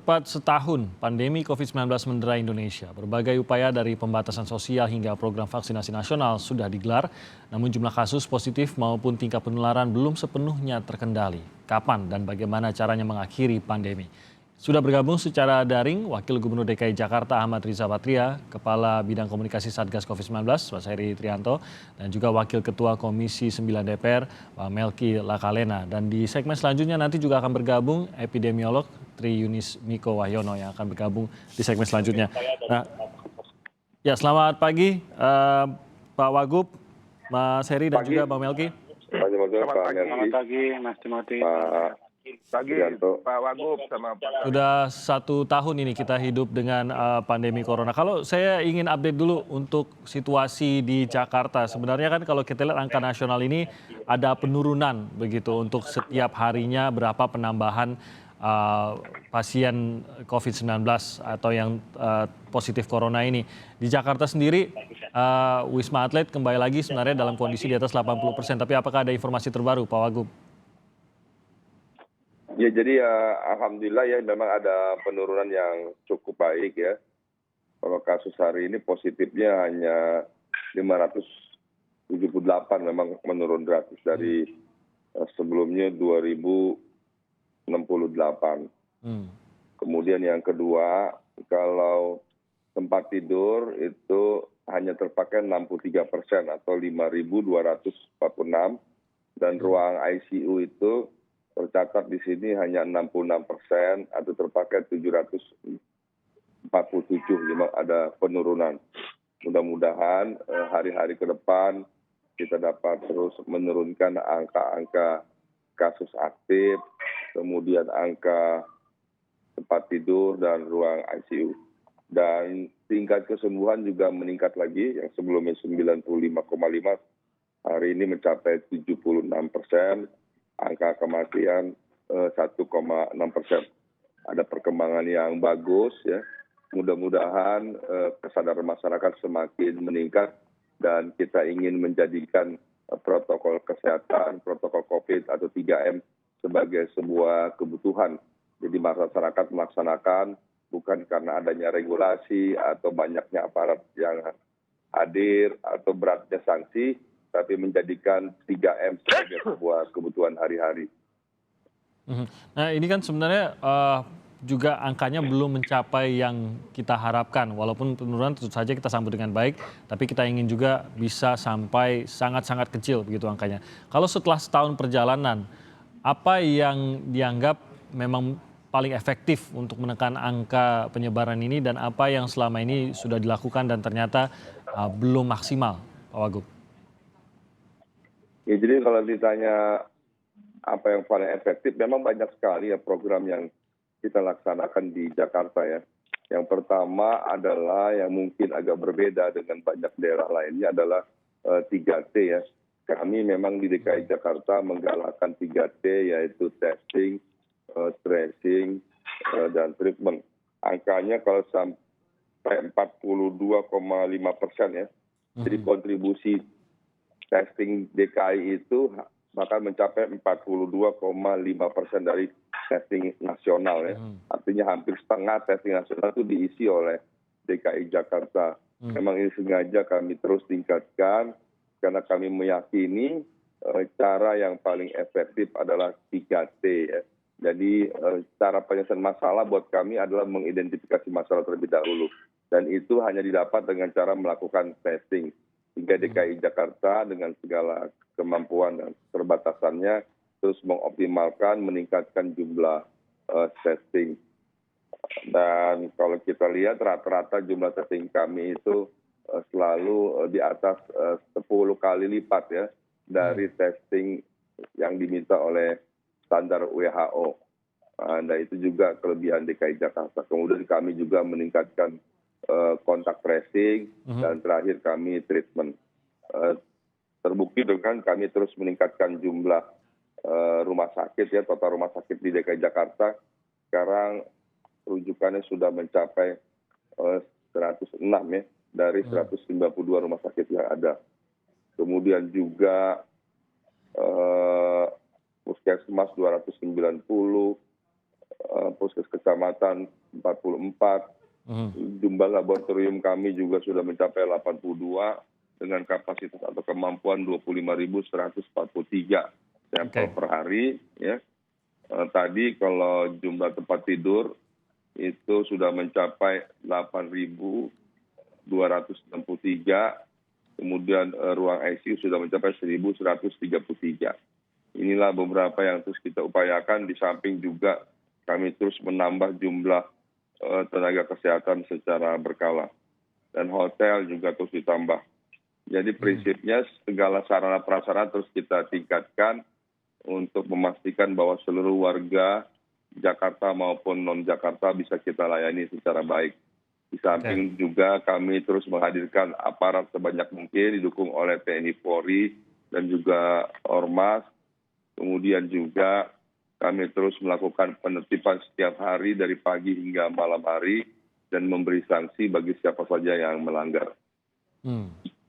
Tepat setahun pandemi COVID-19 mendera Indonesia, berbagai upaya dari pembatasan sosial hingga program vaksinasi nasional sudah digelar, namun jumlah kasus positif maupun tingkat penularan belum sepenuhnya terkendali. Kapan dan bagaimana caranya mengakhiri pandemi? Sudah bergabung secara daring Wakil Gubernur DKI Jakarta Ahmad Riza Patria, Kepala Bidang Komunikasi Satgas COVID-19 Mas Heri Trianto, dan juga Wakil Ketua Komisi 9 DPR Pak Melki Lakalena. Dan di segmen selanjutnya nanti juga akan bergabung epidemiolog Tri Yunis Miko Wahyono yang akan bergabung di segmen selanjutnya. Nah, ya selamat pagi Pak Wagub, Mas Heri dan juga Bang Melki. Selamat pagi, Mas Timothy. Pagi, Pak Wagub sama Pak. Sudah 1 tahun ini kita hidup dengan pandemi corona. Kalau saya ingin update dulu untuk situasi di Jakarta. Sebenarnya kan kalau kita lihat angka nasional ini ada penurunan begitu untuk setiap harinya berapa penambahan pasien COVID-19 atau yang positif corona ini. Di Jakarta sendiri Wisma Atlet kembali lagi sebenarnya dalam kondisi di atas 80%. Tapi apakah ada informasi terbaru Pak Wagub? Ya, jadi alhamdulillah ya memang ada penurunan yang cukup baik ya. Kalau kasus hari ini positifnya hanya 578, memang menurun drastis dari sebelumnya 2068. Kemudian yang kedua, kalau tempat tidur itu hanya terpakai 63% atau 5.246, dan ruang ICU itu tercatat di sini hanya 66% atau terpakai 747, memang ada penurunan. Mudah-mudahan hari-hari ke depan kita dapat terus menurunkan angka-angka kasus aktif, kemudian angka tempat tidur dan ruang ICU. Dan tingkat kesembuhan juga meningkat lagi, yang sebelumnya 95,5, hari ini mencapai 76%. Angka kematian 1,6%. Ada perkembangan yang bagus ya. Mudah-mudahan kesadaran masyarakat semakin meningkat dan kita ingin menjadikan protokol kesehatan, protokol COVID atau 3M sebagai sebuah kebutuhan. Jadi masyarakat melaksanakan bukan karena adanya regulasi atau banyaknya aparat yang hadir atau beratnya sanksi, tapi menjadikan 3M sebagai sebuah kebutuhan hari-hari. Nah ini kan sebenarnya juga angkanya belum mencapai yang kita harapkan. Walaupun penurunan tentu saja kita sambut dengan baik, tapi kita ingin juga bisa sampai sangat-sangat kecil begitu angkanya. Kalau setelah setahun perjalanan, apa yang dianggap memang paling efektif untuk menekan angka penyebaran ini dan apa yang selama ini sudah dilakukan dan ternyata belum maksimal, Pak Wagub? Ya, jadi kalau ditanya apa yang paling efektif, memang banyak sekali ya program yang kita laksanakan di Jakarta ya. Yang pertama adalah yang mungkin agak berbeda dengan banyak daerah lainnya adalah 3T ya. Kami memang di DKI Jakarta menggalakkan 3T, yaitu testing, tracing, dan treatment. Angkanya kalau sampai 42,5% ya. Jadi kontribusi testing DKI itu bahkan mencapai 42,5% dari testing nasional ya. Artinya hampir setengah testing nasional itu diisi oleh DKI Jakarta. Memang ini sengaja kami terus tingkatkan karena kami meyakini cara yang paling efektif adalah 3T ya. Jadi cara penyelesaian masalah buat kami adalah mengidentifikasi masalah terlebih dahulu. Dan itu hanya didapat dengan cara melakukan testing. Hingga DKI Jakarta dengan segala kemampuan dan keterbatasannya terus mengoptimalkan, meningkatkan jumlah testing. Dan kalau kita lihat rata-rata jumlah testing kami itu selalu di atas 10 kali lipat ya dari testing yang diminta oleh standar WHO. Nah itu juga kelebihan DKI Jakarta. Kemudian kami juga meningkatkan kontak tracing, dan terakhir kami treatment. Terbukti dengan kami terus meningkatkan jumlah rumah sakit ya, total rumah sakit di DKI Jakarta sekarang rujukannya sudah mencapai 106 ya dari 192 rumah sakit yang ada. Kemudian juga puskesmas 290, puskes kecamatan 44, jumlah laboratorium kami juga sudah mencapai 82 dengan kapasitas atau kemampuan 25.143 sampel per hari. Ya. Tadi kalau jumlah tempat tidur itu sudah mencapai 8.263, kemudian ruang ICU sudah mencapai 1.133. Inilah beberapa yang terus kita upayakan, di samping juga kami terus menambah jumlah tenaga kesehatan secara berkala. Dan hotel juga terus ditambah. Jadi prinsipnya segala sarana prasarana terus kita tingkatkan untuk memastikan bahwa seluruh warga Jakarta maupun non-Jakarta bisa kita layani secara baik. Di samping juga kami terus menghadirkan aparat sebanyak mungkin didukung oleh TNI Polri dan juga Ormas. Kemudian juga kami terus melakukan penertiban setiap hari dari pagi hingga malam hari dan memberi sanksi bagi siapa saja yang melanggar.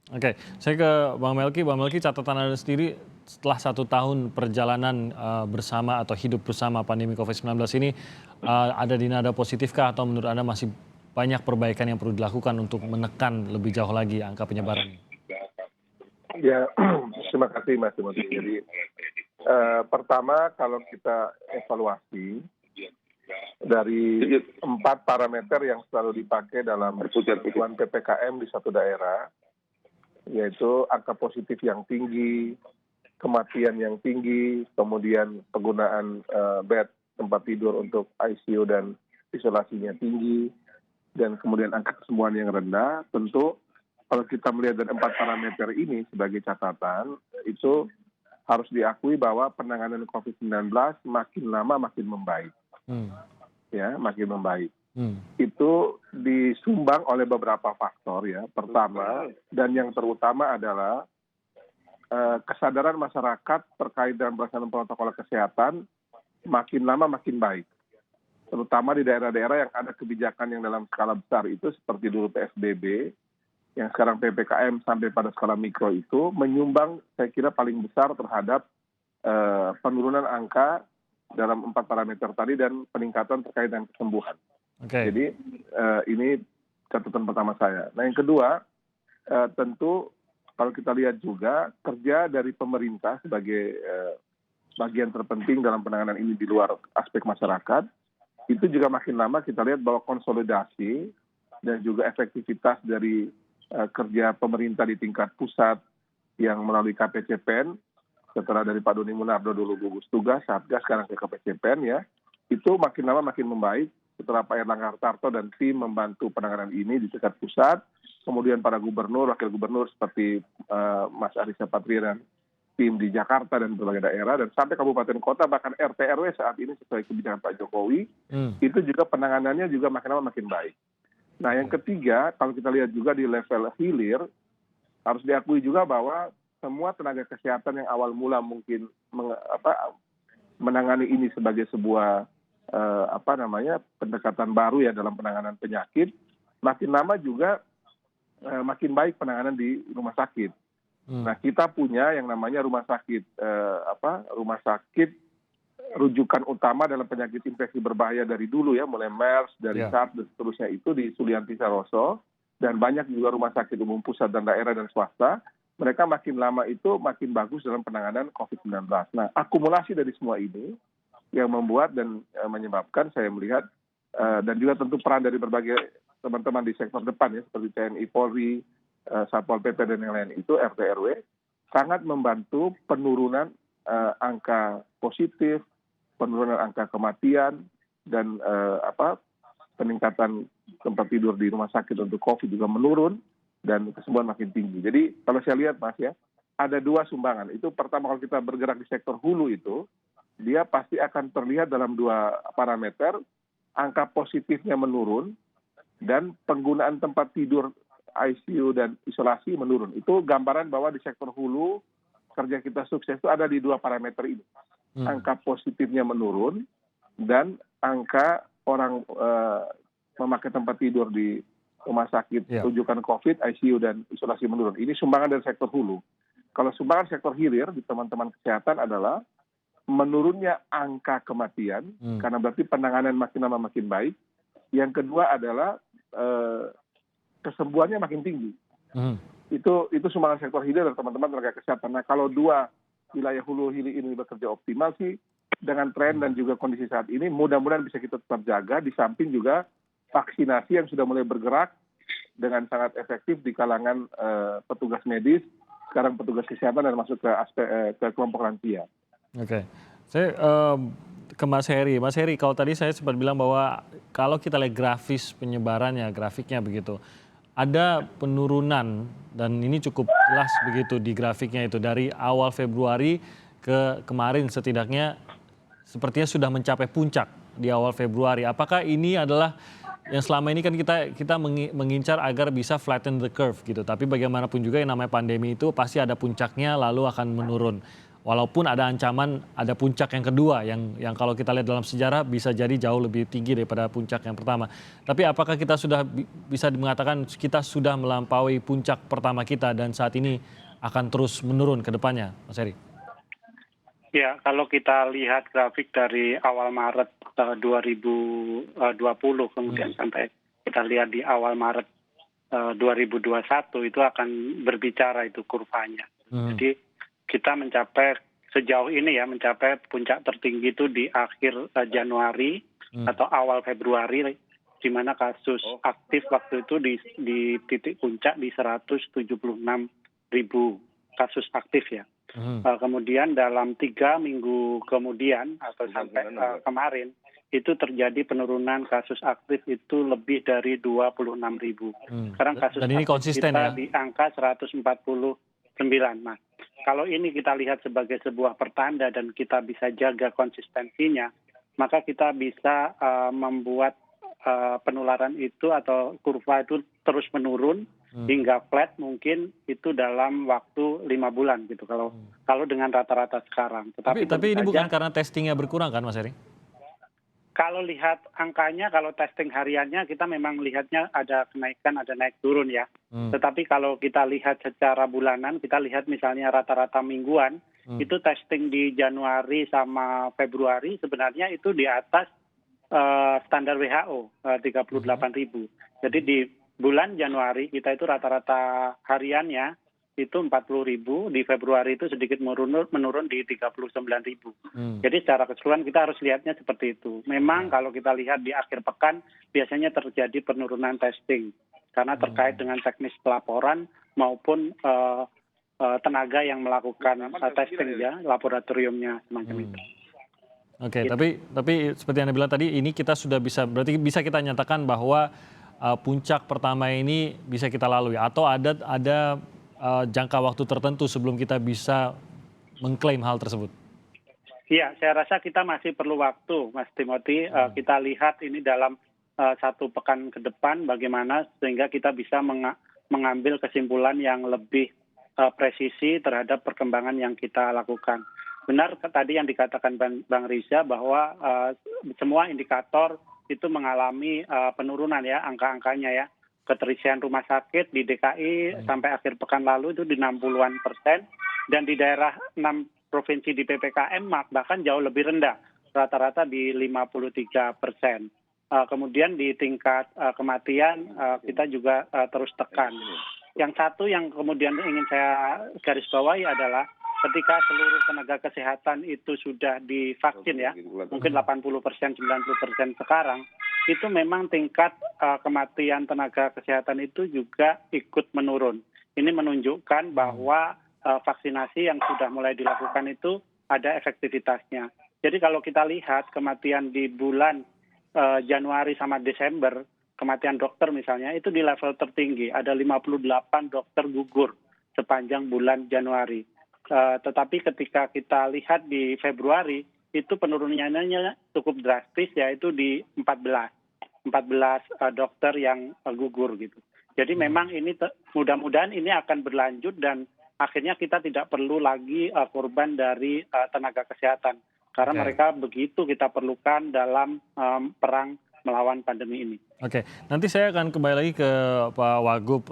Oke, saya ke Bang Melki. Bang Melki, catatan Anda sendiri setelah 1 tahun perjalanan bersama atau hidup bersama pandemi COVID-19 ini, ada di nada positifkah atau menurut Anda masih banyak perbaikan yang perlu dilakukan untuk menekan lebih jauh lagi angka penyebaran ini? Ya, terima kasih Mas Timothy. Jadi pertama kalau kita evaluasi dari 4 parameter yang selalu dipakai dalam penentuan PPKM di satu daerah, yaitu angka positif yang tinggi, kematian yang tinggi, kemudian penggunaan bed tempat tidur untuk ICU dan isolasinya tinggi, dan kemudian angka kesembuhan yang rendah. Tentu kalau kita melihat dari 4 parameter ini sebagai catatan, itu harus diakui bahwa penanganan COVID-19 makin lama makin membaik. Ya, makin membaik. Itu disumbang oleh beberapa faktor ya. Pertama, dan yang terutama adalah kesadaran masyarakat terkait dengan pelaksanaan protokol kesehatan makin lama makin baik. Terutama di daerah-daerah yang ada kebijakan yang dalam skala besar itu, seperti dulu PSBB, yang sekarang PPKM sampai pada skala mikro itu menyumbang saya kira paling besar terhadap penurunan angka dalam 4 parameter tadi dan peningkatan terkait dengan kesembuhan. Jadi ini catatan pertama saya. Nah yang kedua, tentu kalau kita lihat juga kerja dari pemerintah sebagai bagian terpenting dalam penanganan ini di luar aspek masyarakat, itu juga makin lama kita lihat bahwa konsolidasi dan juga efektivitas dari kerja pemerintah di tingkat pusat yang melalui KPCPEN, setelah dari Pak Doni Munardo dulu gugus tugas, Satgas sekarang ke KPCPEN ya, itu makin lama makin membaik setelah Pak Erlangga Hartarto dan tim membantu penanganan ini di tingkat pusat, kemudian para gubernur, wakil gubernur seperti Mas Arissa Patria dan tim di Jakarta dan berbagai daerah, dan sampai kabupaten kota, bahkan RT RW saat ini sesuai kebijakan Pak Jokowi, itu juga penanganannya juga makin lama makin baik. Nah yang ketiga, kalau kita lihat juga di level hilir, harus diakui juga bahwa semua tenaga kesehatan yang awal mula mungkin menangani ini sebagai sebuah pendekatan baru ya dalam penanganan penyakit, makin lama juga makin baik penanganan di rumah sakit. Nah kita punya yang namanya rumah sakit rujukan utama dalam penyakit infeksi berbahaya dari dulu ya, mulai MERS, dari SARS dan seterusnya itu di Sulianti Saroso, dan banyak juga rumah sakit umum pusat dan daerah dan swasta, mereka makin lama itu makin bagus dalam penanganan COVID-19. Nah akumulasi dari semua ini yang membuat dan menyebabkan saya melihat, dan juga tentu peran dari berbagai teman-teman di sektor depan ya, seperti TNI, Polri, Satpol PP dan yang lain itu, RT RW, sangat membantu penurunan angka positif, penurunan angka kematian, dan peningkatan tempat tidur di rumah sakit untuk COVID juga menurun, dan kesembuhan makin tinggi. Jadi kalau saya lihat Mas ya, ada 2 sumbangan. Itu pertama, kalau kita bergerak di sektor hulu itu, dia pasti akan terlihat dalam 2 parameter, angka positifnya menurun, dan penggunaan tempat tidur ICU dan isolasi menurun. Itu gambaran bahwa di sektor hulu, kerja kita sukses itu ada di 2 parameter ini. Angka positifnya menurun dan angka orang memakai tempat tidur di rumah sakit rujukan COVID, ICU dan isolasi menurun. Ini sumbangan dari sektor hulu. Kalau sumbangan sektor hilir di teman-teman kesehatan adalah menurunnya angka kematian, karena berarti penanganan makin lama makin baik. Yang kedua adalah kesembuhannya makin tinggi. Itu sumbangan sektor hilir dari teman-teman tenaga kesehatan. Nah, kalau dua wilayah hulu hilir ini bekerja optimal sih, dengan tren dan juga kondisi saat ini, mudah-mudahan bisa kita tetap jaga, di samping juga vaksinasi yang sudah mulai bergerak dengan sangat efektif di kalangan petugas medis, sekarang petugas kesehatan dan masuk ke ke kelompok lansia. Oke, saya ke Mas Heri. Mas Heri, kalau tadi saya sempat bilang bahwa kalau kita lihat grafis penyebarannya, grafiknya begitu, ada penurunan dan ini cukup jelas begitu di grafiknya itu dari awal Februari ke kemarin setidaknya sepertinya sudah mencapai puncak di awal Februari. Apakah ini adalah yang selama ini kan kita mengincar agar bisa flatten the curve gitu. Tapi bagaimanapun juga yang namanya pandemi itu pasti ada puncaknya lalu akan menurun. Walaupun ada ancaman ada puncak yang kedua yang kalau kita lihat dalam sejarah bisa jadi jauh lebih tinggi daripada puncak yang pertama. Tapi apakah kita sudah bisa mengatakan kita sudah melampaui puncak pertama kita dan saat ini akan terus menurun ke depannya, Mas Heri? Ya, kalau kita lihat grafik dari awal Maret 2020 kemudian sampai kita lihat di awal Maret 2021 itu akan berbicara itu kurvanya. Jadi kita mencapai sejauh ini ya mencapai puncak tertinggi itu di akhir Januari atau awal Februari, di mana kasus aktif waktu itu di titik puncak di 176.000 kasus aktif ya. Kemudian dalam 3 minggu kemudian atau sampai kemarin itu terjadi penurunan kasus aktif itu lebih dari 26.000. Sekarang kasus dan ini aktif konsisten kita ya? di angka 149. Nah, kalau ini kita lihat sebagai sebuah pertanda dan kita bisa jaga konsistensinya, maka kita bisa membuat penularan itu atau kurva itu terus menurun hingga flat mungkin itu dalam waktu 5 bulan gitu kalau dengan rata-rata sekarang. Tapi ini bukan karena testingnya berkurang kan, Mas Heri? Kalau lihat angkanya, kalau testing hariannya kita memang lihatnya ada kenaikan, ada naik turun ya. Tetapi kalau kita lihat secara bulanan, kita lihat misalnya rata-rata mingguan, itu testing di Januari sama Februari sebenarnya itu di atas standar WHO 38.000. Jadi di bulan Januari kita itu rata-rata hariannya itu 40.000, di Februari itu sedikit menurun di 39.000. Jadi secara keseluruhan kita harus lihatnya seperti itu. Memang kalau kita lihat di akhir pekan biasanya terjadi penurunan testing karena terkait dengan teknis pelaporan maupun tenaga yang melakukan testing ya, laboratoriumnya semacam itu. Oke, tapi seperti yang Anda bilang tadi ini kita sudah berarti bisa kita nyatakan bahwa puncak pertama ini bisa kita lalui atau ada jangka waktu tertentu sebelum kita bisa mengklaim hal tersebut? Iya, saya rasa kita masih perlu waktu, Mas Timothy. Kita lihat ini dalam 1 pekan ke depan bagaimana sehingga kita bisa mengambil kesimpulan yang lebih presisi terhadap perkembangan yang kita lakukan. Benar tadi yang dikatakan Bang Riza bahwa semua indikator itu mengalami penurunan ya angka-angkanya ya. Keterisian rumah sakit di DKI sampai akhir pekan lalu itu di 60-an% dan di daerah 6 provinsi di PPKM bahkan jauh lebih rendah, rata-rata di 53%. Kemudian di tingkat kematian kita juga terus tekan. Yang satu yang kemudian ingin saya garis bawahi adalah ketika seluruh tenaga kesehatan itu sudah divaksin ya, mungkin 80%, 90% sekarang, itu memang tingkat kematian tenaga kesehatan itu juga ikut menurun. Ini menunjukkan bahwa vaksinasi yang sudah mulai dilakukan itu ada efektivitasnya. Jadi kalau kita lihat kematian di bulan Januari sama Desember, kematian dokter misalnya, itu di level tertinggi. Ada 58 dokter gugur sepanjang bulan Januari. Tetapi ketika kita lihat di Februari, itu penurunannya cukup drastis, yaitu di 14 dokter yang gugur gitu. Jadi memang ini mudah-mudahan ini akan berlanjut dan akhirnya kita tidak perlu lagi korban dari tenaga kesehatan karena mereka begitu kita perlukan dalam perang melawan pandemi ini. Oke, nanti saya akan kembali lagi ke Pak Wagub,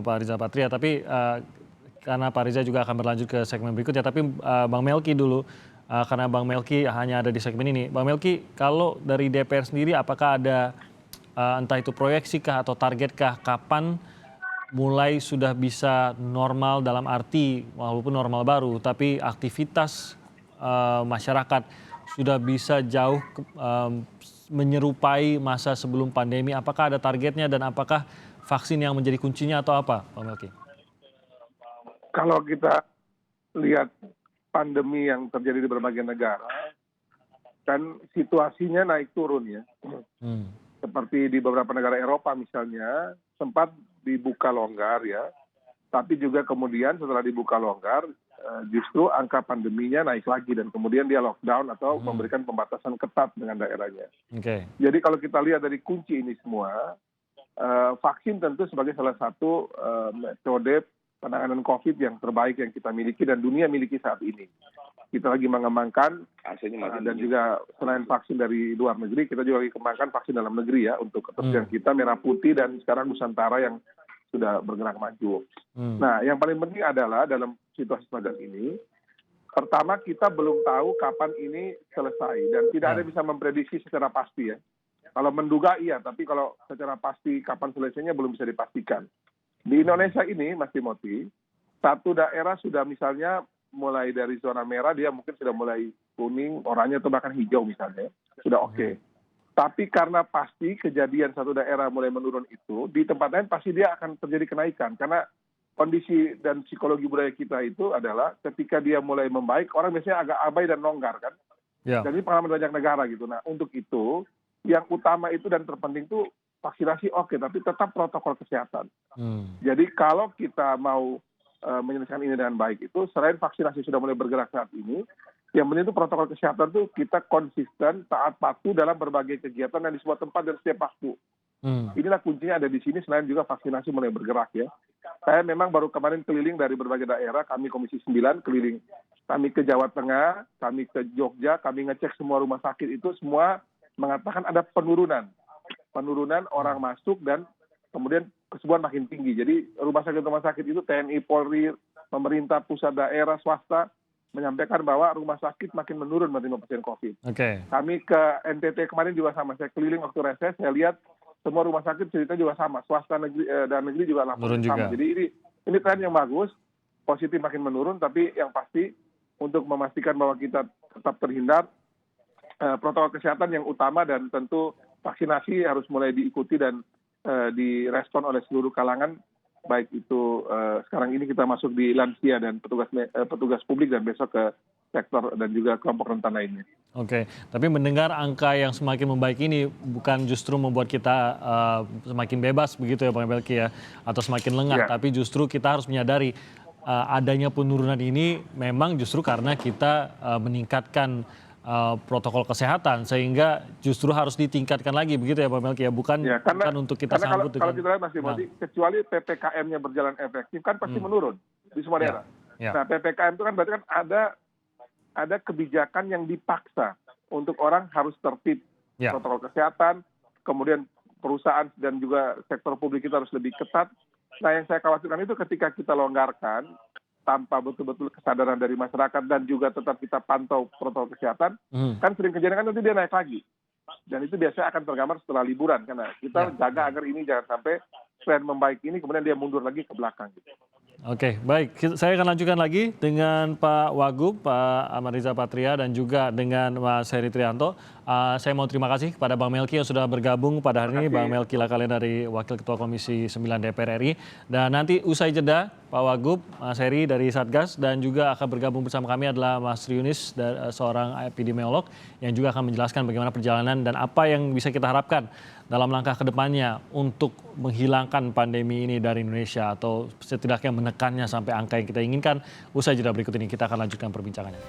Pak Riza Patria, tapi karena Pak Riza juga akan berlanjut ke segmen berikutnya, tapi Bang Melki dulu, karena Bang Melki hanya ada di segmen ini. Bang Melki, kalau dari DPR sendiri apakah ada entah itu proyeksi kah atau target kah kapan mulai sudah bisa normal, dalam arti walaupun normal baru tapi aktivitas masyarakat sudah bisa jauh menyerupai masa sebelum pandemi? Apakah ada targetnya dan apakah vaksin yang menjadi kuncinya atau apa, Bang Melki? Kalau kita lihat pandemi yang terjadi di berbagai negara, kan situasinya naik turun ya. Seperti di beberapa negara Eropa misalnya, sempat dibuka longgar ya, tapi juga kemudian setelah dibuka longgar, justru angka pandeminya naik lagi dan kemudian dia lockdown atau memberikan pembatasan ketat dengan daerahnya. Jadi kalau kita lihat dari kunci ini semua, vaksin tentu sebagai salah satu metode penanganan COVID yang terbaik yang kita miliki dan dunia miliki saat ini. Kita lagi mengembangkan dan juga selain vaksin dari luar negeri, kita juga lagi kembangkan vaksin dalam negeri ya untuk ketersediaan kita merah putih dan sekarang Nusantara yang sudah bergerak maju. Nah, yang paling penting adalah dalam situasi semacam ini, pertama kita belum tahu kapan ini selesai dan tidak ada bisa memprediksi secara pasti ya. Kalau menduga iya, tapi kalau secara pasti kapan selesainya belum bisa dipastikan. Di Indonesia ini, Mas Timothy, satu daerah sudah misalnya mulai dari zona merah, dia mungkin sudah mulai kuning, oranye, atau bahkan hijau misalnya, sudah oke. Tapi karena pasti kejadian satu daerah mulai menurun itu, di tempat lain pasti dia akan terjadi kenaikan. Karena kondisi dan psikologi budaya kita itu adalah ketika dia mulai membaik, orang biasanya agak abai dan longgar kan. Dan ini pengalaman banyak negara gitu. Nah, untuk itu, yang utama itu dan terpenting itu vaksinasi oke, tapi tetap protokol kesehatan. Jadi kalau kita mau menyelesaikan ini dengan baik itu, selain vaksinasi sudah mulai bergerak saat ini, yang penting itu protokol kesehatan itu kita konsisten, taat patuh dalam berbagai kegiatan dan di semua tempat dan setiap waktu. Inilah kuncinya ada di sini, selain juga vaksinasi mulai bergerak ya. Saya memang baru kemarin keliling dari berbagai daerah, kami Komisi 9 keliling. Kami ke Jawa Tengah, kami ke Jogja, kami ngecek semua rumah sakit itu, semua mengatakan ada penurunan orang masuk dan kemudian kesembuhan makin tinggi. Jadi rumah sakit itu TNI, Polri, pemerintah, pusat, daerah, swasta menyampaikan bahwa rumah sakit makin menurun menerima pasien COVID. Kami ke NTT kemarin juga sama. Saya keliling waktu reses, saya lihat semua rumah sakit cerita juga sama. Swasta dan negeri juga laporan sama. Jadi ini tren yang bagus, positif makin menurun, tapi yang pasti untuk memastikan bahwa kita tetap terhindar, protokol kesehatan yang utama dan tentu vaksinasi harus mulai diikuti dan direspon oleh seluruh kalangan, baik itu sekarang ini kita masuk di lansia dan petugas publik dan besok ke sektor dan juga kelompok rentan lainnya. Tapi mendengar angka yang semakin membaik ini bukan justru membuat kita semakin bebas begitu ya Bang Melki ya, atau semakin lengah, tapi justru kita harus menyadari adanya penurunan ini memang justru karena kita meningkatkan protokol kesehatan sehingga justru harus ditingkatkan lagi begitu ya Pak Melki ya, bukan untuk kita sambut kalau kita lihat Mas Timothy, kecuali PPKM-nya berjalan efektif kan pasti menurun di semua daerah. Nah, PPKM itu kan berarti kan ada kebijakan yang dipaksa untuk orang harus tertib protokol kesehatan, kemudian perusahaan dan juga sektor publik kita harus lebih ketat. Nah, yang saya khawatirkan itu ketika kita longgarkan tanpa betul-betul kesadaran dari masyarakat dan juga tetap kita pantau protokol kesehatan, kan sering kejadian kan nanti dia naik lagi. Dan itu biasanya akan tergambar setelah liburan, karena kita jaga agar ini jangan sampai tren membaik ini kemudian dia mundur lagi ke belakang. Baik. Saya akan lanjutkan lagi dengan Pak Wagub, Pak Ahmad Riza Patria, dan juga dengan Mas Heri Trianto. Saya mau terima kasih kepada Bang Melki yang sudah bergabung pada hari ini, Bang Melki Lakalena dari Wakil Ketua Komisi 9 DPR RI. Dan nanti usai jeda, Pak Wagub, Mas Heri dari Satgas, dan juga akan bergabung bersama kami adalah Mas Triunis, seorang epidemiolog, yang juga akan menjelaskan bagaimana perjalanan dan apa yang bisa kita harapkan dalam langkah ke depannya untuk menghilangkan pandemi ini dari Indonesia atau setidaknya menekannya sampai angka yang kita inginkan. Usai jeda berikut ini kita akan lanjutkan perbincangannya.